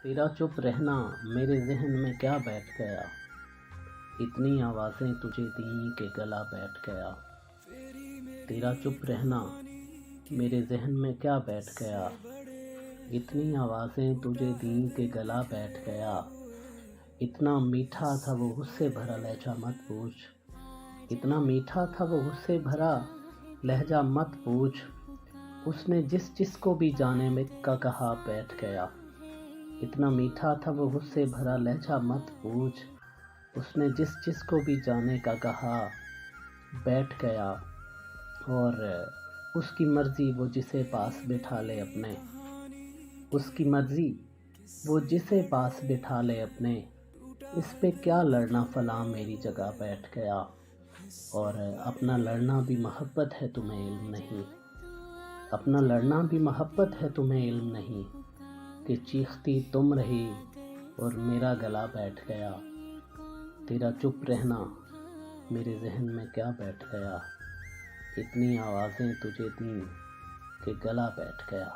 تیرا چپ رہنا میرے ذہن میں کیا بیٹھ گیا، اتنی آوازیں تجھے دیں کہ گلا بیٹھ گیا۔ تیرا چپ رہنا میرے ذہن میں کیا بیٹھ گیا، اتنی آوازیں تجھے دیں کہ گلا بیٹھ گیا۔ اتنا میٹھا تھا وہ غصے بھرا لہجہ مت پوچھ، اتنا میٹھا تھا وہ غصے بھرا لہجہ مت پوچھ۔ اس نے جس جس کو بھی جانے میں کا کہا بیٹھ گیا، اتنا میٹھا تھا وہ غصے بھرا لہجہ مت پوچھ۔ اس نے جس جس کو بھی جانے کا کہا بیٹھ گیا، اور اس کی مرضی وہ جسے پاس بٹھا لے اپنے، اس کی مرضی وہ جسے پاس بٹھا لے اپنے۔ اس پہ کیا لڑنا فلاں میری جگہ بیٹھ گیا، اور اپنا لڑنا بھی محبت ہے تمہیں علم نہیں، اپنا لڑنا بھی محبت ہے تمہیں علم نہیں، کہ چیختی تم رہی اور میرا گلا بیٹھ گیا۔ تیرا چپ رہنا میرے ذہن میں کیا بیٹھ گیا، اتنی آوازیں تجھے دیں کہ گلا بیٹھ گیا۔